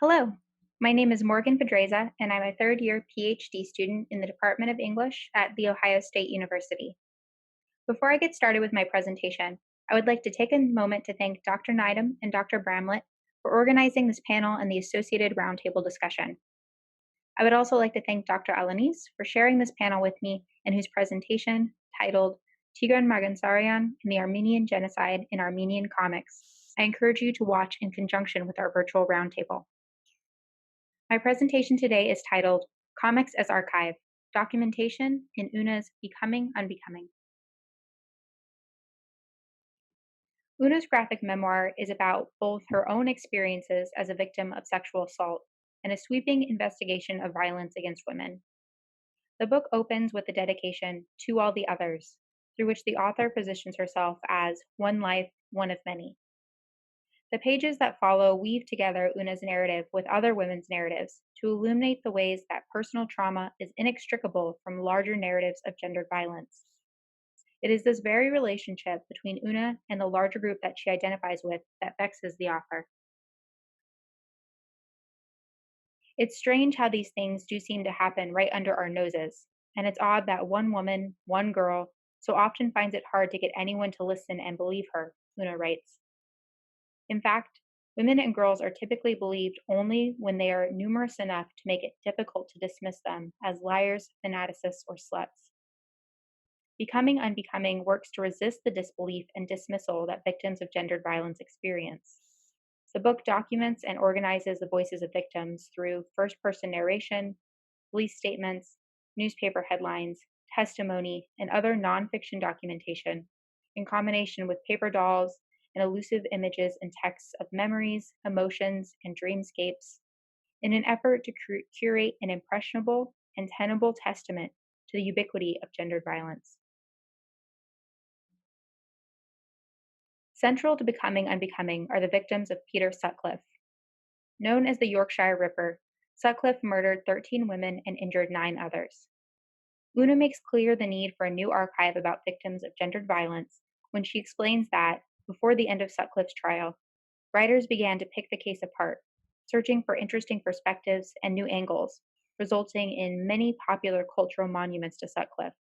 Hello, my name is Morgan Podraza, and I'm a third-year PhD student in the Department of English at The Ohio State University. Before I get started with my presentation, I would like to take a moment to thank Dr. Needham and Dr. Bramlett for organizing this panel and the associated roundtable discussion. I would also like to thank Dr. Alanis for sharing this panel with me and whose presentation, titled Tigran Margansarian and the Armenian Genocide in Armenian Comics, I encourage you to watch in conjunction with our virtual roundtable. My presentation today is titled Comics as Archive, Documentation in Una's Becoming Unbecoming. Una's graphic memoir is about both her own experiences as a victim of sexual assault and a sweeping investigation of violence against women. The book opens with a dedication to all the others, through which the author positions herself as one life, one of many. The pages that follow weave together Una's narrative with other women's narratives to illuminate the ways that personal trauma is inextricable from larger narratives of gendered violence. It is this very relationship between Una and the larger group that she identifies with that vexes the author. It's strange how these things do seem to happen right under our noses, and it's odd that one woman, one girl, so often finds it hard to get anyone to listen and believe her, Una writes. In fact, women and girls are typically believed only when they are numerous enough to make it difficult to dismiss them as liars, fanaticists, or sluts. Becoming Unbecoming works to resist the disbelief and dismissal that victims of gendered violence experience. The book documents and organizes the voices of victims through first-person narration, police statements, newspaper headlines, testimony, and other nonfiction documentation, in combination with paper dolls and elusive images and texts of memories, emotions, and dreamscapes, in an effort to curate an impressionable and tenable testament to the ubiquity of gendered violence. Central to Becoming Unbecoming are the victims of Peter Sutcliffe. Known as the Yorkshire Ripper, Sutcliffe murdered 13 women and injured 9 others. Una makes clear the need for a new archive about victims of gendered violence when she explains that, before the end of Sutcliffe's trial, writers began to pick the case apart, searching for interesting perspectives and new angles, resulting in many popular cultural monuments to Sutcliffe.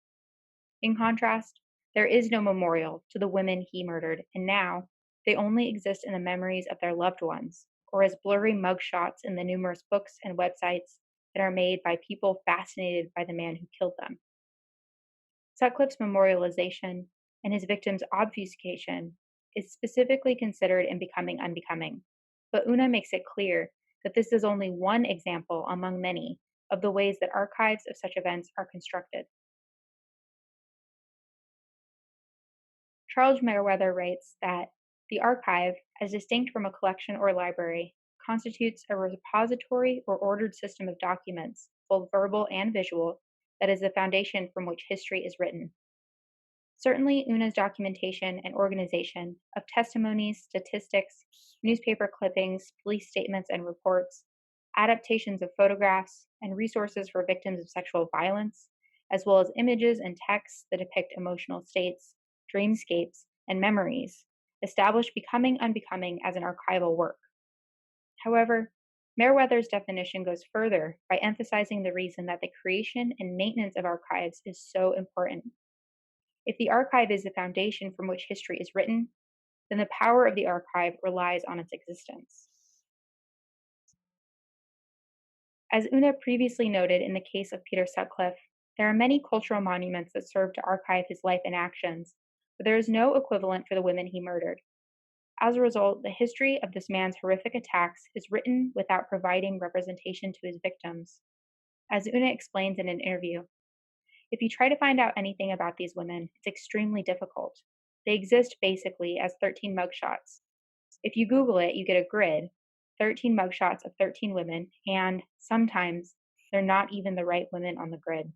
In contrast, there is no memorial to the women he murdered, and now they only exist in the memories of their loved ones, or as blurry mugshots in the numerous books and websites that are made by people fascinated by the man who killed them. Sutcliffe's memorialization and his victims' obfuscation is specifically considered in Becoming Unbecoming, but Una makes it clear that this is only one example among many of the ways that archives of such events are constructed. Charles Meriwether writes that the archive, as distinct from a collection or library, constitutes a repository or ordered system of documents, both verbal and visual, that is the foundation from which history is written. Certainly, Una's documentation and organization of testimonies, statistics, newspaper clippings, police statements and reports, adaptations of photographs, and resources for victims of sexual violence, as well as images and texts that depict emotional states, dreamscapes, and memories, establish Becoming Unbecoming as an archival work. However, Meriwether's definition goes further by emphasizing the reason that the creation and maintenance of archives is so important. If the archive is the foundation from which history is written, then the power of the archive relies on its existence. As Una previously noted in the case of Peter Sutcliffe, there are many cultural monuments that serve to archive his life and actions, but there is no equivalent for the women he murdered. As a result, the history of this man's horrific attacks is written without providing representation to his victims. As Una explains in an interview, if you try to find out anything about these women, it's extremely difficult. They exist basically as 13 mugshots. If you Google it, you get a grid, 13 mugshots of 13 women, and sometimes they're not even the right women on the grid.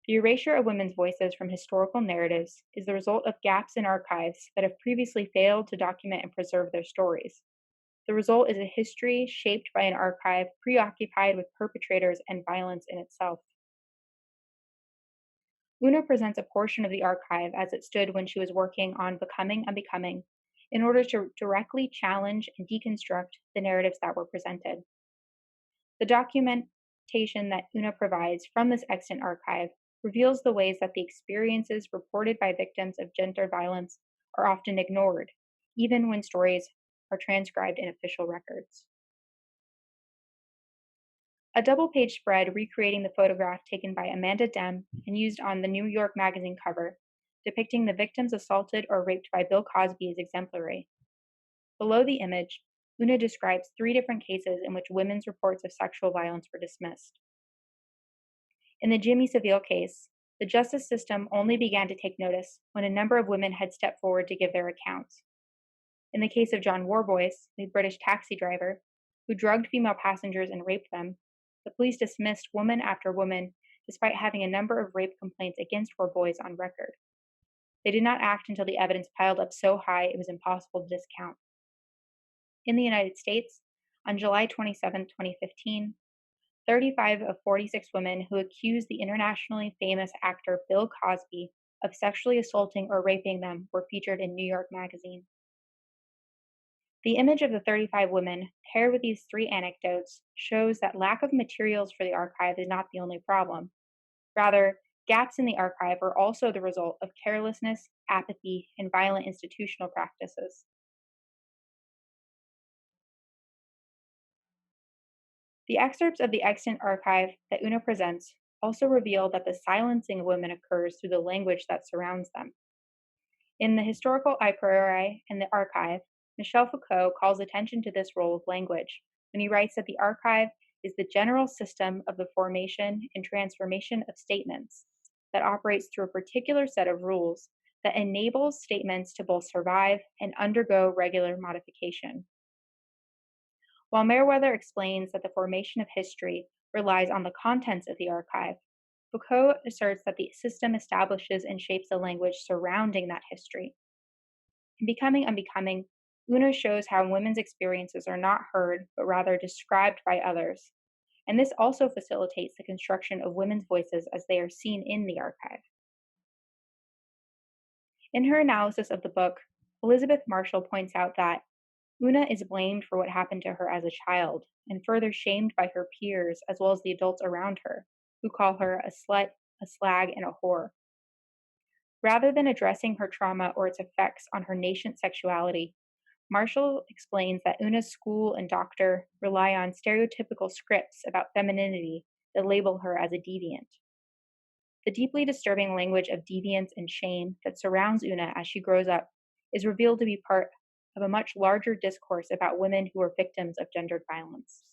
The erasure of women's voices from historical narratives is the result of gaps in archives that have previously failed to document and preserve their stories. The result is a history shaped by an archive preoccupied with perpetrators and violence in itself. Una presents a portion of the archive as it stood when she was working on Becoming Unbecoming in order to directly challenge and deconstruct the narratives that were presented. The documentation that UNA provides from this extant archive reveals the ways that the experiences reported by victims of gender violence are often ignored, even when stories are transcribed in official records. A double-page spread recreating the photograph taken by Amanda Dem and used on the New York Magazine cover, depicting the victims assaulted or raped by Bill Cosby, is exemplary. Below the image, Una describes 3 different cases in which women's reports of sexual violence were dismissed. In the Jimmy Savile case, the justice system only began to take notice when a number of women had stepped forward to give their accounts. In the case of John Warboys, the British taxi driver, who drugged female passengers and raped them, the police dismissed woman after woman despite having a number of rape complaints against Warboys on record. They did not act until the evidence piled up so high it was impossible to discount. In the United States, on July 27, 2015, 35 of 46 women who accused the internationally famous actor Bill Cosby of sexually assaulting or raping them were featured in New York Magazine. The image of the 35 women, paired with these 3 anecdotes, shows that lack of materials for the archive is not the only problem. Rather, gaps in the archive are also the result of carelessness, apathy, and violent institutional practices. The excerpts of the extant archive that Una presents also reveal that the silencing of women occurs through the language that surrounds them. In the historical a priori and the archive, Michel Foucault calls attention to this role of language when he writes that the archive is the general system of the formation and transformation of statements that operates through a particular set of rules that enables statements to both survive and undergo regular modification. While Meriwether explains that the formation of history relies on the contents of the archive, Foucault asserts that the system establishes and shapes the language surrounding that history. In Becoming Unbecoming, Una shows how women's experiences are not heard, but rather described by others, and this also facilitates the construction of women's voices as they are seen in the archive. In her analysis of the book, Elizabeth Marshall points out that Una is blamed for what happened to her as a child, and further shamed by her peers as well as the adults around her, who call her a slut, a slag, and a whore. Rather than addressing her trauma or its effects on her nascent sexuality, Marshall explains that Una's school and doctor rely on stereotypical scripts about femininity that label her as a deviant. The deeply disturbing language of deviance and shame that surrounds Una as she grows up is revealed to be part of a much larger discourse about women who are victims of gendered violence.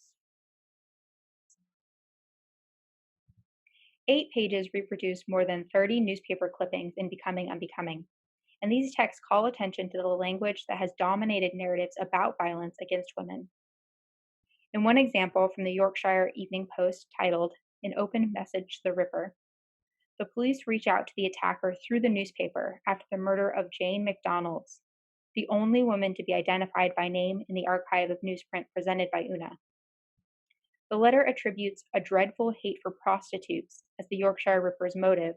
8 pages reproduce more than 30 newspaper clippings in Becoming Unbecoming, and these texts call attention to the language that has dominated narratives about violence against women. In one example from the Yorkshire Evening Post titled "An Open Message to the Ripper," the police reach out to the attacker through the newspaper after the murder of Jane McDonald's, the only woman to be identified by name in the archive of newsprint presented by Una. The letter attributes a dreadful hate for prostitutes as the Yorkshire Ripper's motive,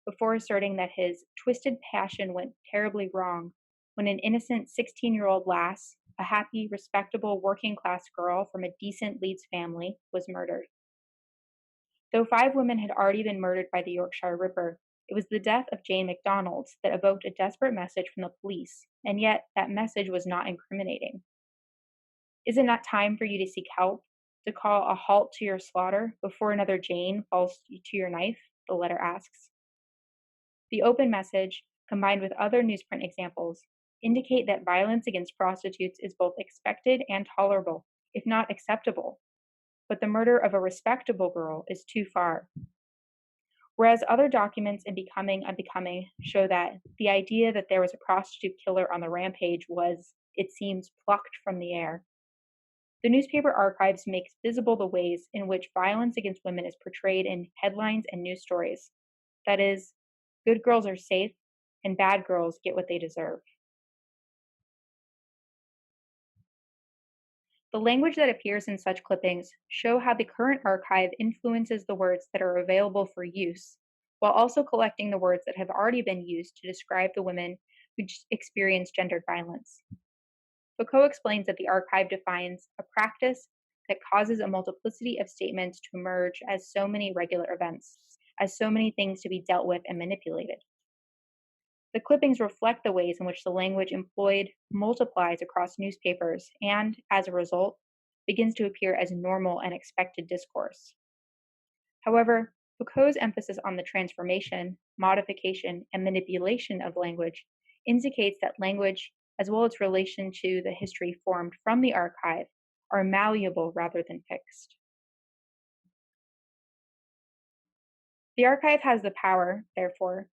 before asserting that his twisted passion went terribly wrong when an innocent 16-year-old lass, a happy, respectable, working-class girl from a decent Leeds family, was murdered. Though 5 women had already been murdered by the Yorkshire Ripper, it was the death of Jane McDonald's that evoked a desperate message from the police, and yet that message was not incriminating. Is it not time for you to seek help, to call a halt to your slaughter before another Jane falls to your knife? The letter asks. The open message, combined with other newsprint examples, indicate that violence against prostitutes is both expected and tolerable, if not acceptable. But the murder of a respectable girl is too far. Whereas other documents in Becoming Unbecoming show that the idea that there was a prostitute killer on the rampage was, it seems, plucked from the air, the newspaper archives makes visible the ways in which violence against women is portrayed in headlines and news stories. That is, good girls are safe, and bad girls get what they deserve. The language that appears in such clippings show how the current archive influences the words that are available for use, while also collecting the words that have already been used to describe the women who experience gendered violence. Foucault explains that the archive defines a practice that causes a multiplicity of statements to emerge as so many regular events, as so many things to be dealt with and manipulated. The clippings reflect the ways in which the language employed multiplies across newspapers and, as a result, begins to appear as normal and expected discourse. However, Foucault's emphasis on the transformation, modification, and manipulation of language indicates that language, as well as its relation to the history formed from the archive, are malleable rather than fixed. The archive has the power, therefore,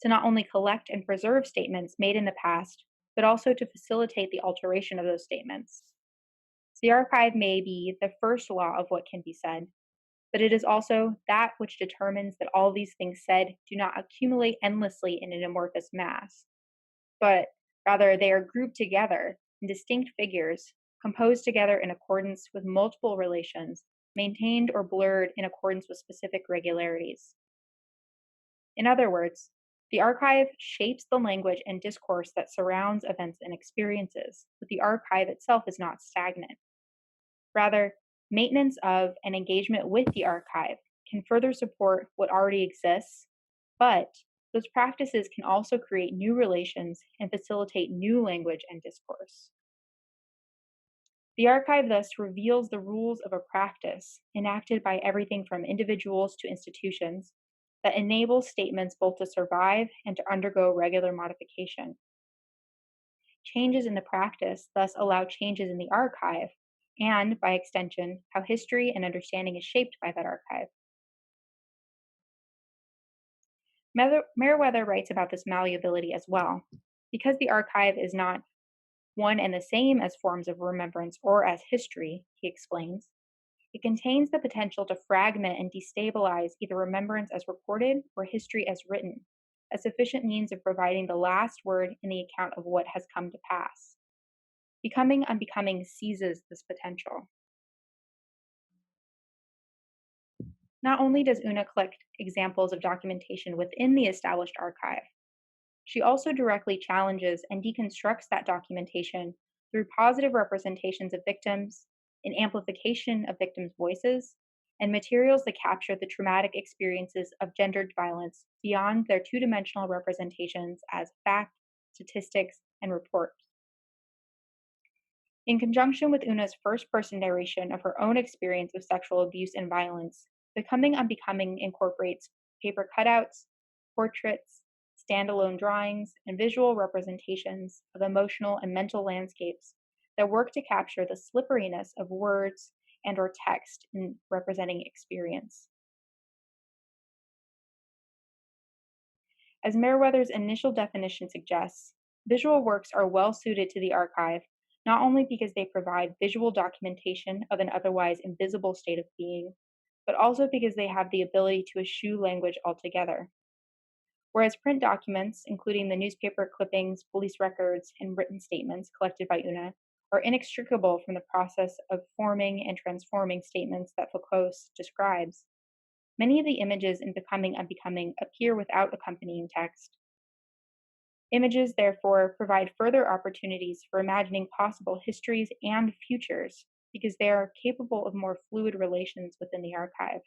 to not only collect and preserve statements made in the past, but also to facilitate the alteration of those statements. The archive may be the first law of what can be said, but it is also that which determines that all these things said do not accumulate endlessly in an amorphous mass, but rather they are grouped together in distinct figures, composed together in accordance with multiple relations, maintained or blurred in accordance with specific regularities. In other words, the archive shapes the language and discourse that surrounds events and experiences, but the archive itself is not stagnant. Rather, maintenance of and engagement with the archive can further support what already exists, but those practices can also create new relations and facilitate new language and discourse. The archive thus reveals the rules of a practice enacted by everything from individuals to institutions that enables statements both to survive and to undergo regular modification. Changes in the practice thus allow changes in the archive, and, by extension, how history and understanding is shaped by that archive. Meriwether writes about this malleability as well. Because the archive is not one and the same as forms of remembrance or as history, he explains, it contains the potential to fragment and destabilize either remembrance as recorded or history as written, a sufficient means of providing the last word in the account of what has come to pass. Becoming Unbecoming seizes this potential. Not only does Una collect examples of documentation within the established archive, she also directly challenges and deconstructs that documentation through positive representations of victims, an amplification of victims' voices, and materials that capture the traumatic experiences of gendered violence beyond their two-dimensional representations as fact, statistics, and reports. In conjunction with Una's first-person narration of her own experience of sexual abuse and violence, Becoming Unbecoming incorporates paper cutouts, portraits, standalone drawings, and visual representations of emotional and mental landscapes that work to capture the slipperiness of words and or text in representing experience. As Meriwether's initial definition suggests, visual works are well suited to the archive, not only because they provide visual documentation of an otherwise invisible state of being, but also because they have the ability to eschew language altogether. Whereas print documents, including the newspaper clippings, police records, and written statements collected by Una, are inextricable from the process of forming and transforming statements that Foucault describes, many of the images in Becoming Unbecoming appear without accompanying text. Images, therefore, provide further opportunities for imagining possible histories and futures because they are capable of more fluid relations within the archive.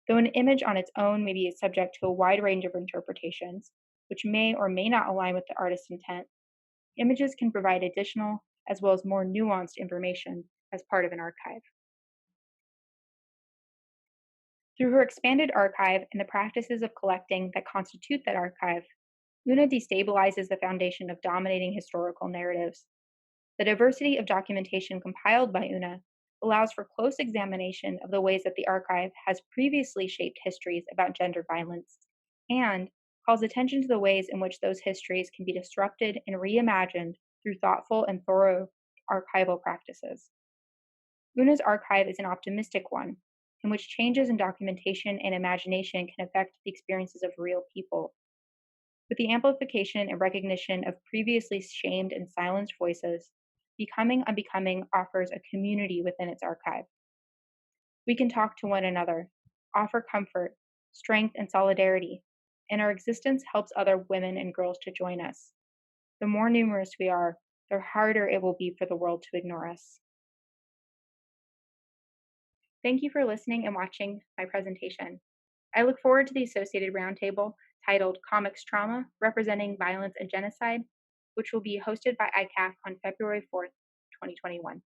Though an image on its own may be subject to a wide range of interpretations, which may or may not align with the artist's intent, images can provide additional as well as more nuanced information as part of an archive. Through her expanded archive and the practices of collecting that constitute that archive, Una destabilizes the foundation of dominating historical narratives. The diversity of documentation compiled by Una allows for close examination of the ways that the archive has previously shaped histories about gender violence, and calls attention to the ways in which those histories can be disrupted and reimagined through thoughtful and thorough archival practices. Una's archive is an optimistic one, in which changes in documentation and imagination can affect the experiences of real people. With the amplification and recognition of previously shamed and silenced voices, Becoming Unbecoming offers a community within its archive. We can talk to one another, offer comfort, strength, and solidarity, and our existence helps other women and girls to join us. The more numerous we are, the harder it will be for the world to ignore us. Thank you for listening and watching my presentation. I look forward to the associated roundtable titled Comics Trauma Representing Violence and Genocide, which will be hosted by ICAF on February 4th, 2021.